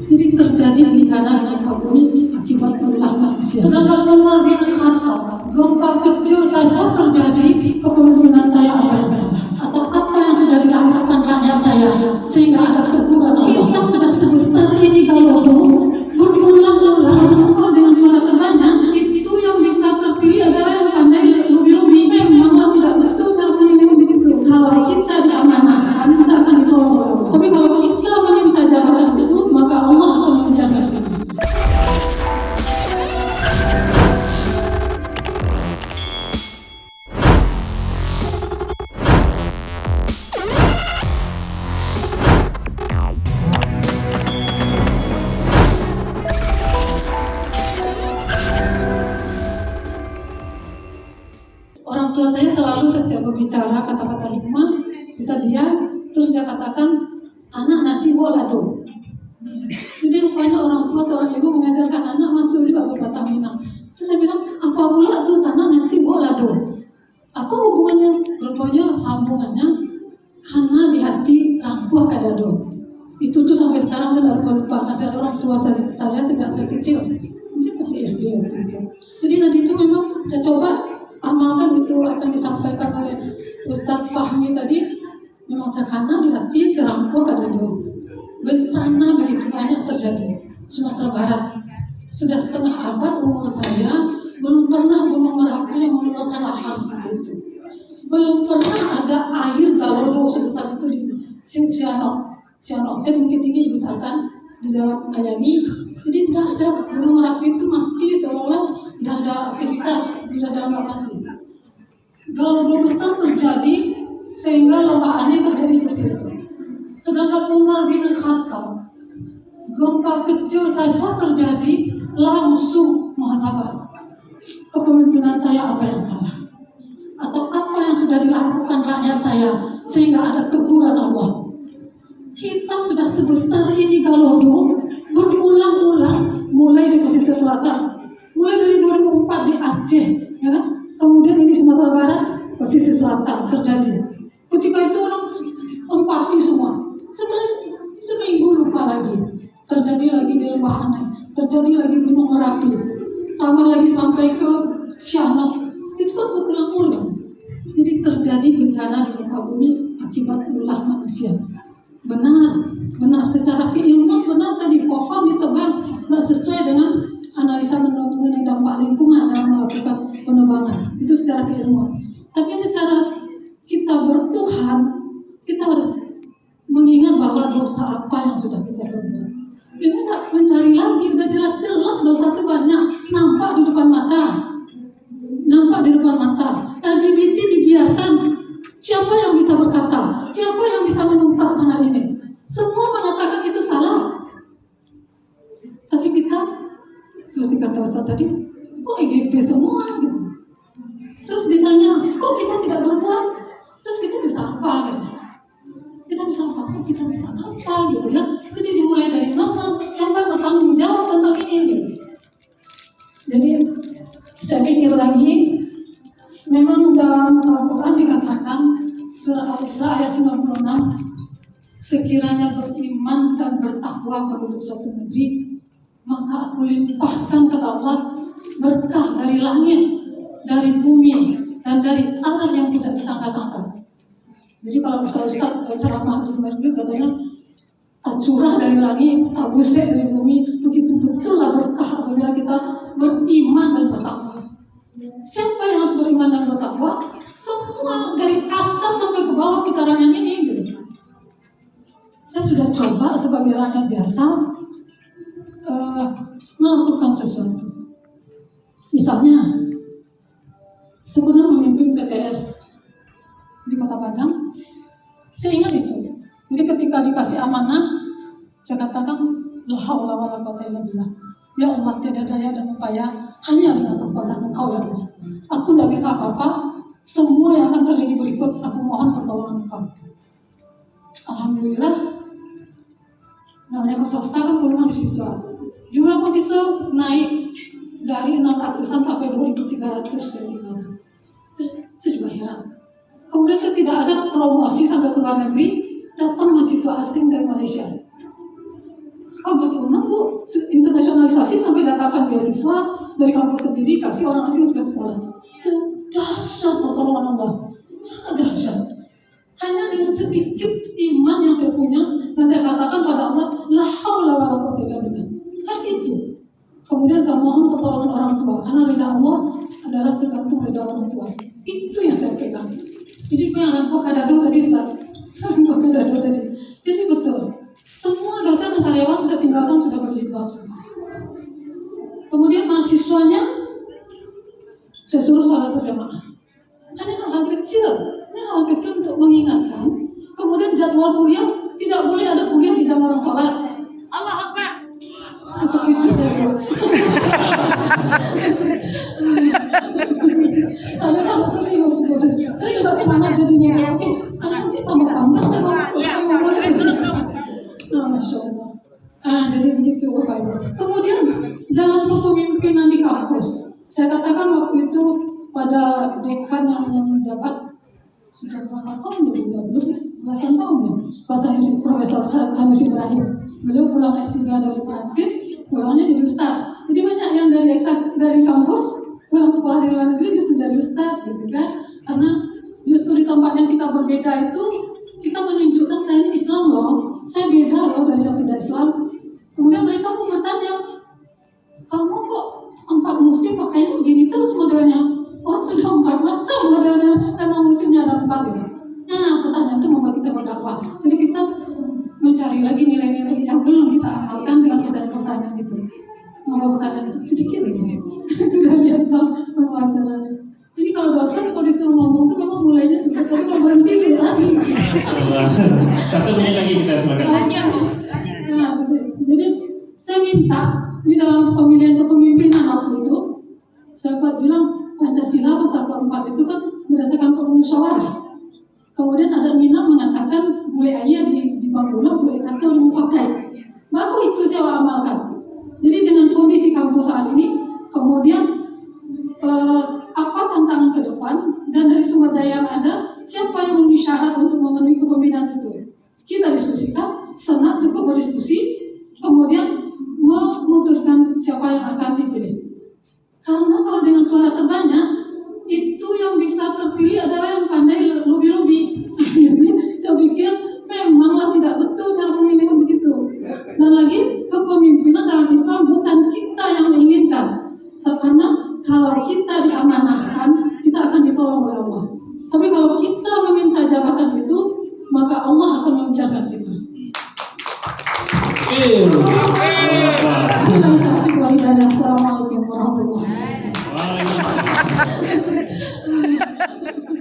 Jadi terjadi bencana dengan bumi akibat ulah manusia. Sedangkan Umar bin Khattab, gempa kecil saja terjadi, kepemimpinan saya apa yang salah? Atau apa yang sudah dilakukan rakyat saya sehingga ada teguran Allah? Kita sudah sebesar ini kalau berulang-ulang kok dengan suara terbanyak, itu yang bisa terpilih adalah yang pandai lebih-lebih. Memang tidak betul cara pemilihan begitu. Kalau kita diamanahkan, kita akan ditolong. Tapi kalau kita meminta jabatan itu, maka Allah akan menjaga kita. Orang tua saya selalu setiap berbicara kata-kata hikmah, kita diam, terus dia katakan, anak nasi bolado. Jadi rupanya orang tua seorang ibu mengajarkan anak masuk juga berbatang minang. Terus saya bilang, apa pula tuh tanah nasi bolado? Apa hubungannya? Rupanya sambungannya karena di hati rangkuh kadado. Itu tuh sampai sekarang saya lupa nasihat orang tua saya sejak saya kecil. Mungkin masih SD waktu itu. Jadi tadi itu memang saya coba amalkan itu apa yang disampaikan oleh Ustadz Fahmi tadi. Memang karena di hati serangkuh kadado. Bencana begitu banyak terjadi. Sumatera Barat sudah setengah abad umur saya, belum pernah Gunung Merapi yang mengeluarkan lahar seperti itu. Belum pernah ada air galodo sebesar itu di Sianok. Saya mungkin tinggi dibesarkan di Jalan Ayani. Jadi tidak ada Gunung Merapi itu mati seolah tidak ada aktivitas, tidak ada nggak mati. Galodo besar terjadi sehingga lembah aneh terjadi seperti itu. Sedangkan Umar bin Khattab, gempa kecil saja terjadi, langsung muhasabah. Kepemimpinan saya apa yang salah? Atau apa yang sudah dilakukan rakyat saya sehingga ada teguran Allah? Kita sudah sebesar ini galodo berulang-ulang, mulai di pesisir selatan, mulai dari 2004 di Aceh, ya kan? Kemudian ini Sumatera Barat, pesisir selatan terjadi. Ketika itu orang empati semua. Setelah seminggu lupa lagi, terjadi lagi di Lembah Anai, terjadi lagi Gunung Merapi, tambah lagi sampai ke Sianok. Itu kan berulang-ulang. Jadi terjadi bencana di muka bumi akibat ulah manusia. Benar secara keilmuan benar tadi pohon ditebang nggak sesuai dengan analisa mengenai dampak lingkungan dalam melakukan penebangan. Itu secara keilmuan. Tapi secara kita bertuhan, kita harus mengingat bahwa dosa apa yang sudah kita perbuat. Kita tidak mencari lagi, sudah jelas-jelas dosa itu banyak, nampak di depan mata. LGBT dibiarkan. Siapa yang bisa berkata? Siapa yang bisa menuntaskan hal ini? Semua mengatakan itu salah. Tapi kita, seperti kata Ustaz tadi, kok EGP semua gitu. Terus ditanya, kok kita tidak berbuat? Terus kita bisa apa gitu? Kita bisa apa gitu ya. Jadi dimulai dari mana, siapa yang bertanggung jawab tentang ini gitu. Jadi saya pikir lagi, memang dalam Al-Quran dikatakan surah Al-Isra ayat 96, sekiranya beriman dan bertakwa penduduk suatu negeri, maka aku limpahkan ke Allah berkah dari langit, dari bumi, dan dari arah yang tidak disangka-sangka. Jadi kalau Ustaz ceramah di masjid katanya tak curah dari langit, tak busek dari bumi, begitu betul lah berkah apabila kita beriman dan bertakwa. Siapa yang harus beriman dan bertakwa? Semua dari atas sampai ke bawah kita rakyat ini gitu. Saya sudah coba sebagai rakyat biasa melakukan sesuatu. Misalnya, sebenarnya memimpin PTS di Kota Padang, saya ingat itu. Jadi ketika dikasih amanah, saya katakan, la haula wala quwwata illa billah. Ya Allah, tiada daya dan upaya hanya dengan kekuatan Engkau ya Allah. Aku tidak bisa apa-apa. Semua yang akan terjadi berikut, aku mohon pertolongan Engkau. Alhamdulillah, namanya ke swasta kan puluhan siswa. Jumlah mahasiswa naik dari 600-an sampai 2.300 saya tinggal. Saya juga heran. Kemudian saya tidak ada promosi sampai ke luar negeri, datang mahasiswa asing dari Malaysia. Kampus UNAS kasih sampai datakan beasiswa dari kampus sendiri, kasih orang asing supaya sekolah. Itu dahsyat pertolongan Allah, sangat dahsyat. Hanya dengan sedikit iman yang saya punya dan saya katakan pada Allah, la haula wala quwwata illa billah. Hal itu. Kemudian saya mohon pertolongan orang tua, karena ridha Allah adalah tergantung ridha orang tua. Itu yang saya pegang. Jadi yang kok ada doa tadi Ustaz. Kok ada doa tadi. Jadi betul. Semua dosen dan karyawan saya tinggalkan sudah berjilbab semua. Kemudian mahasiswanya saya suruh sholat berjamaah. Hanya hal kecil. Ini hal kecil untuk mengingatkan. Kemudian jadwal kuliah tidak boleh ada kuliah di jam orang sholat. Allah Akbar. Untuk itu jadi. Saya sangat serius. Saya juga semangat jadinya. Oke, nanti tambah panjang saya ngomong. Masya Allah. Jadi begitu Bapak Ibu. Kemudian dalam kepemimpinan di kampus, saya katakan waktu itu pada dekan yang menjabat sudah berapa tahun ya Bu? Belasan tahun ya. Pak Sanusi, Profesor Sanusi Ibrahim. Beliau pulang S3 dari Prancis, pulangnya jadi Ustaz. Jadi banyak yang dari kampus pulang sekolah di luar negeri justru jadi Ustaz gitu kan. Karena justru di tempat yang kita berbeda itu kita menunjukkan saya ini Islam loh, saya beda loh dari yang tidak Islam. Kemudian mereka pun bertanya, kamu kok 4 musim pakainya begini terus modelnya? Orang sudah 4 macam modelnya karena musimnya ada 4 gitu. Nah, pertanyaan itu membuat kita berdakwah. Jadi kita mencari lagi nilai-nilai yang belum kita amalkan dengan pertanyaan-pertanyaan itu. Nomor pertanyaan itu sedikit aja. Sudah lihat jam pembelajarannya. Jadi kalau dosen kalau disuruh ngomong tuh memang mulainya sulit, tapi kalau berhenti sulit lagi. 1 menit lagi kita semangat. Nah, jadi saya minta di dalam pemilihan kepemimpinan waktu itu, saya bilang Pancasila pasal keempat itu kan berdasarkan musyawarah. Kemudian ada Minang mengatakan boleh ayah di Bangula, boleh kata oleh mufakai. Baru itu saya amalkan. Jadi dengan kondisi kampus saat ini, kemudian apa tantangan ke depan dan dari sumber daya yang ada, siapa yang memenuhi syarat untuk memenuhi kepemimpinan itu? Kita diskusikan, senat cukup berdiskusi, kemudian memutuskan siapa yang akan dipilih. Karena kalau dengan suara terbanyak, itu yang bisa terpilih adalah yang pandai lobby-lobby. Jadi saya pikir memanglah tidak betul cara pemilihan begitu. Dan lagi kepemimpinan dalam Islam bukan kita yang menginginkan. Karena kalau kita diamanahkan, kita akan ditolong oleh Allah. Tapi kalau kita meminta jabatan itu, maka Allah akan membiarkan kita. Assalamualaikum warahmatullahi wabarakatuh.